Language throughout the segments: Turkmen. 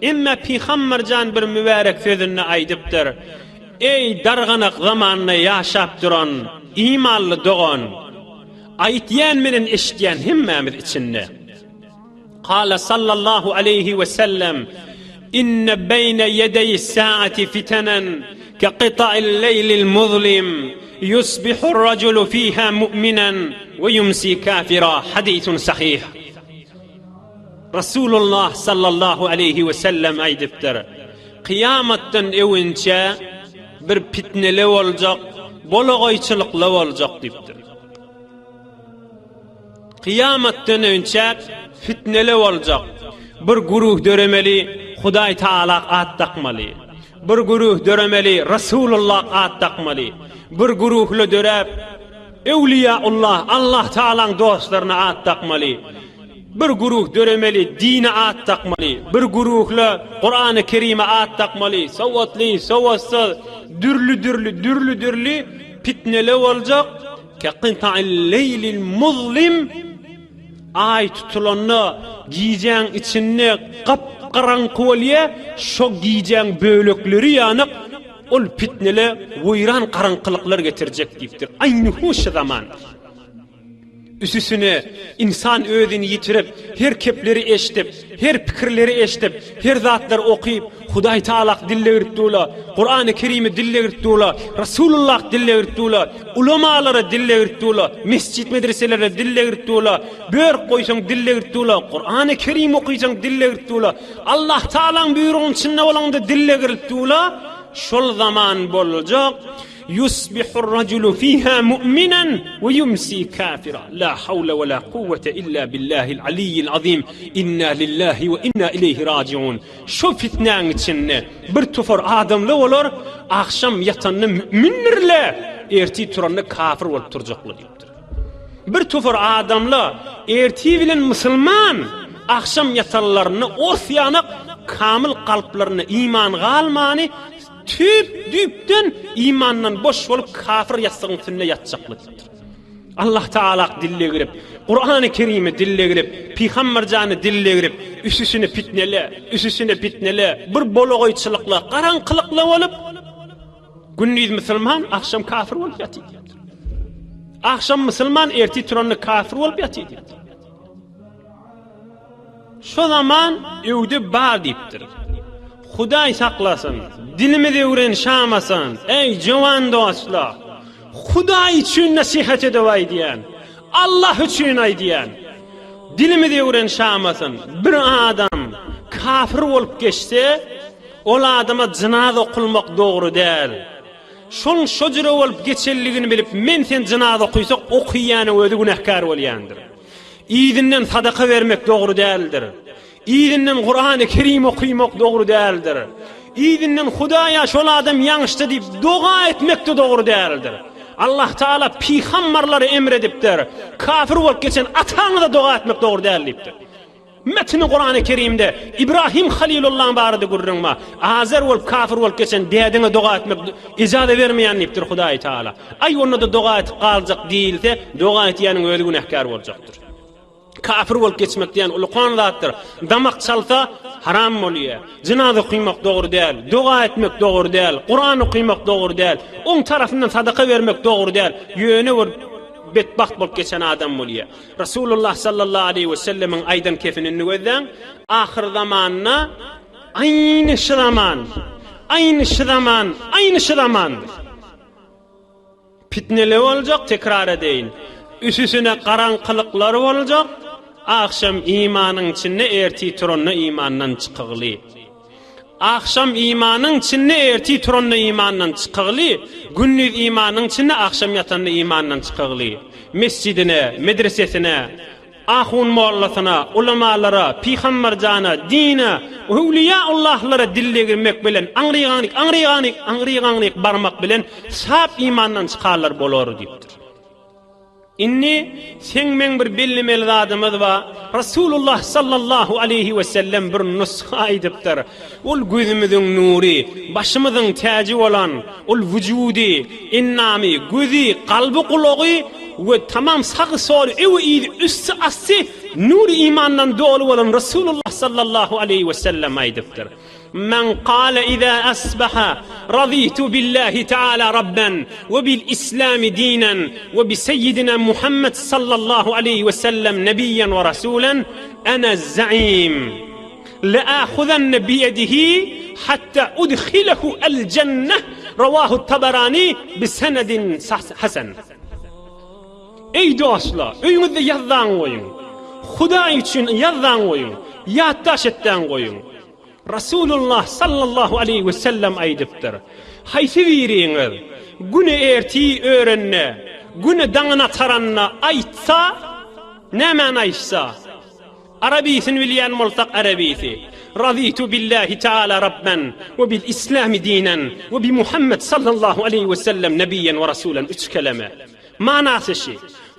İmme Peygambercan bir mübarek sözünü aydypdyr. Ey darganak zamanını yaşap duran, imanlı doğan, aytýan menen eşitýän hemmemiz içinde. Qala sallallahu aleyhi ve sellem, inne beyne yedeyi saati fitenen ke qita'il leylil muzlim yusbihur raculu fiha mu'minen ve yumsi kafira. Hadisun sahih. Rasulullah sallallahu aleyhi ve sellem aydypdyr. Kıyamatdan öwünçe bir fitneli boljak, bolagoýçylykly boljak diýipdir. Kıyamatdan öňçe fitneli boljak. Bir guruh döremeli Hudaý Taala at takmaly. Bir guruh döremeli Rasulullah at takmaly. Bir guruhly dörep Ewliyaullah, Allah Taalaň dostlaryna at takmaly. Bir guruh döremeli dine at takmaly. Bir guruhla Kur'an-ı Kerim'e at takmaly. Sowatly, sowatsız, dürlü fitneli boljak. Ke qita'il leylil muzlim, ay tutulanna giyeceğin içinde kapkaranqı bolýa, şo giyeceğin bölekleri ýanyk ol fitneli wýran karanqylyklar getirjek diýipdir. Aýny şu zaman üsüsüne insan özünü yitirip, her kepleri eşitip, her pikirleri eşitip, her zatlar okuyup, Hudaý Taala dille öğretdiler, Kur'an-ı Kerim'i dille öğretdiler, Rasulullah dille öğretdiler, ulemalara dille öğretdiler, mescit medreselere dille öğretdiler, bör koysan dille öğretdiler, Kur'an-ı Kerim okuysan dille öğretdiler, Allah Taala'nın buyruğunun içinde olan da dille öğretdiler. Şol zaman boljak. Yusbihur raculu fiha mu'minen ve yumsi kafira. La havle ve la kuvvete illa billahil aliyyil azim. Inna lillahi ve inna ileyhi raciun. Şu fitneň içinde bir tufar adamly bolar, akşam yatanny müminlerle, erti turanny kafir bolup turjaklar diýipdir. Bir tufar adamly erti bilen musulman, akşam yatanlaryny orsýanyk kamil kalplaryny iman galmany düpden imandan boş bolup kafir ýatsagyň üstüne ýatjaklar. Allah Taala dille girip, Kur'an-ı Kerim'i dille girip, Peygamberjany dille girip, üsüsüne fitnele, bir bolagoýçylykla, karanqylykla bolup, gündüz musulman, akşam kafir bolup ýatyr. Akşam musulman, erti turanly kafir bolup ýatyr. Şu zaman öwde bar diýipdir. Hudaý saklasın, dilimizi öwrenşamasın. Ey jowan dostlar, Hudaý üçin nasihat edeýän, Allah üçin aýdýan. Dilimizi öwrenşamasın. Bir adam kafir bolup geçse, ol adama jinaza okulmak dogry däl. Şol şojura bolup geçenligini bilip, men sen jinaza okuysak okuýany özi günahkar bolýandyr. İzinden sadaka vermek dogry däldir. İzinden Kur'an-ı Kerim okuymak doğru değildir. İzinden Hudaýa şol adam ýanşdy diýip doga etmek de doğru değildir. Allah Taala peygamberleri emredipdir. Kafir bolup geçen ataňy da doga etmek doğru değil diýipdir. Metni Kur'an-ı Kerim'de İbrahim Halilullah'ın barada görürüňmi? Azer bolup kafir bolup geçen dädine doga etmek ijazat bermeýän diýipdir Hudaý Taala. Ay onda da doga etip galjak diýilse, doga etýäniň özi günahkar boljakdyr. Kafir bolup geçmek diýen ulkan zatdyr. Damak çalsa haram bolýar. Jinaza okuymak dogry däl, doga etmek dogry däl, Kur'an okuymak dogry däl, oň tarafyndan sadaka vermek dogry däl. Ýöne bir betbaht bolup geçen adam bolýar. Rasulullah sallallahu aleyhi ve sellemin aýdan kefenini gözden ahir zamanyna aýny şu zaman fitneli bolajak, tekrar edeyin. Üsüsüne qaranqılıklar bolajak. Akşam imanın içinde erti turanna imandan çıkıgly. Akşam imanın içinde erti turanna imandan çıkıgly. Gündüz imanın içinde akşam yatanna imandan çıkıgly. Mescidine, medresesine, ahun mollasına, ulamalara, peygamberjana, dine, awliyaullahlara dille girmek bilen angriganik barmak bilen sap imandan çıkarlar bolar dipdir. Inni sen men bir bilmeli adamız va Rasulullah sallallahu aleyhi ve sellem bir nusha aydipdir. Ol gözümüzün nuri, başımızın tacı olan, ol vücudi, innami, gözi, kalbi kulağı ve tamam sağı solu evi iyi üstü aslı nuri imandan dolu olan Rasulullah sallallahu aleyhi ve sellem aydipdir. من قال إذا أصبح رضيت بالله تعالى ربا وبالإسلام دينا وبسيدنا محمد صلى الله عليه وسلم نبيا ورسولا أنا الزعيم لآخذن بيده حتى أدخله الجنة رواه الطبراني بسند حسن. Ey dostlar, öňüňizde ýazdan goýun. Hudaý üçin ýazdan goýun. Ýaddaş etden goýun. Rasulullah sallallahu aleyhi ve sellem aydipdir. Haýsy biriňiz güne erti öğrenne, güne daňyna taranna aýtsa, nämen aýtsa? Arabiýsyny bilýän bolsak arabiýsy. Raditu billahi ta'ala rabban ve bil islam dinan ve bi Muhammed sallallahu aleyhi ve sellem nebiyyen ve rasulan. Üç kelime. Manasy şi.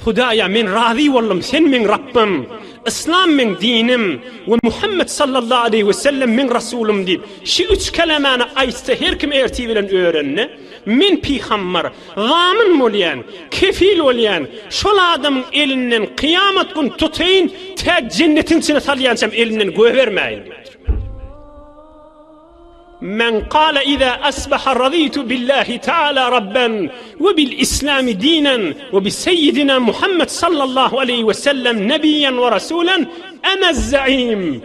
Hudaya men razı boldum, sen men Rabbim, İslam men dinim ve Muhammed sallallahu aleyhi ve sellem men rasulum dip. Şu üç kelimeni aýtsa her kim erti bilen öğrenne. Men peygamber, zamin bolýan, kefil bolýan, şol adamyň elinden kıyamet gün tutaýyn, ta cennetin içine salýansam elinden göbermeýin. من قال إذا أصبح رضيت بالله تعالى ربا وبالإسلام دينا وبسيدنا محمد صلى الله عليه وسلم نبيا ورسولا أنا الزعيم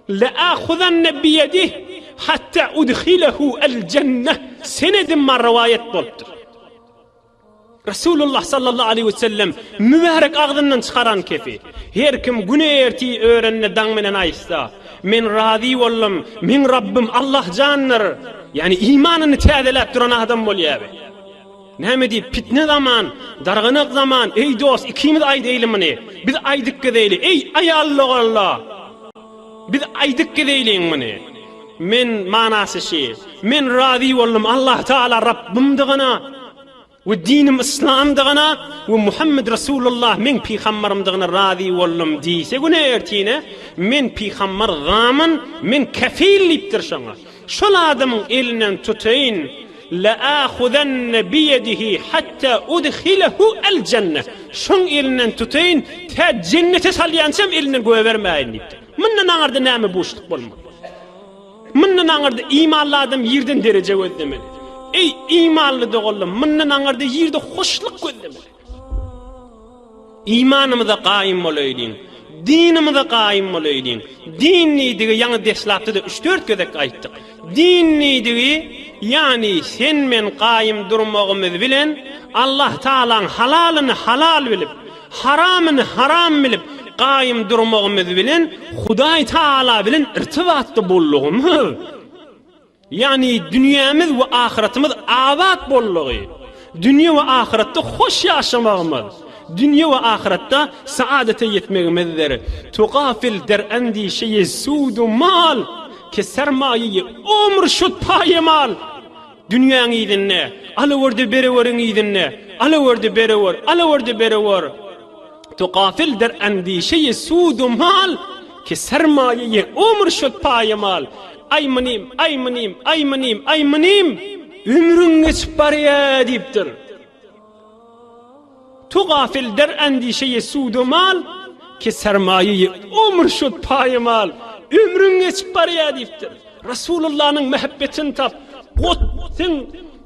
لآخذن بيده حتى أدخله الجنة. سند من رواية بولت Rasulullah sallallahu aleyhi ve sellem mübarek ağzından çıkaran kefi. Her kim güne erti öğrenne daň menen aýtsa, men razı boldum, men Rabbim Allah canlar. Yani imanını täzeläp duran adam bolýaby. Näme diýip fitne zaman, dargynyk zaman, ey dost, ikimiz aýdylimini. Biz aýdyk gedeyli. Ey aýallyk Allah. Biz aýdyk gedeýlimini. Men manasy şi. Men razı boldum Allah Taala Rabbim digana. Ve dinim İslam dağına ve Muhammed Resulullah men peygamberim dağına razı boldum diýse güne ertine men peygamber zamin men kefil lipdir şoňa. Şol adamyň elinden tutaýyn la akhudhanna bi yadihi hatta udkhilahu al janna. Şoň elinden tutaýyn ta cennete salýansam elinden göbermeýin diýipdir. Mundan aňarda näme boşluk bolmaz. Mundan aňarda imanly adam ýerden derece gözlemeli. Ey imanlı dogollum, mundan aňarda ýerde hoşluk gözlemeli. İmanymyza gaýym bolaýdyň, dinimizde gaýym bolaýdyň. Din nidigi ýa-ni deslapda 3-4 gözek aýtdyk. Din nidigi ýani sen men gaýym durmagymyz bilen Allah Taalaň halalyny halal bilip, haramyny haram bilip gaýym durmagymyz bilen Hudaý Taala bilen irtibatda bollugymyz. Yani dünyamız ve ahiretimiz abat bolluğu. Dünya ve ahirette hoş yaşamağımız. Dünya ve ahirette saadete yetmegimizdir. Tuqafil der endişeyi sudu mal. Ke sermayeyi umr şut payemal. Dünyanın iyidinne. Alıverdi bereverin iyidinne. Alıverdi berever. Alıverdi berever. Tuqafil der endişeyi sudu mal. Ke sermayeyi umr şut payemal. Aymanim, ömrün geçip barya deyipdir. Tuğafil der endişeye sudu mal, ki sermayeyi umr şut payemal, ömrün geçip barya deyipdir. Resulullah'ın mehabbetini tap,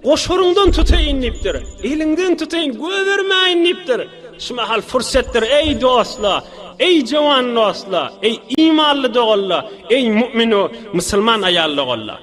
koşurundan tutayın deyipdir. Elinden tutayın, gövermeyin deyipdir. Şuma hal fırsattir ey dostlar. Ey jawan dostlar, ey imanly dogallar, ey mümin o musulman ayallyk Allah.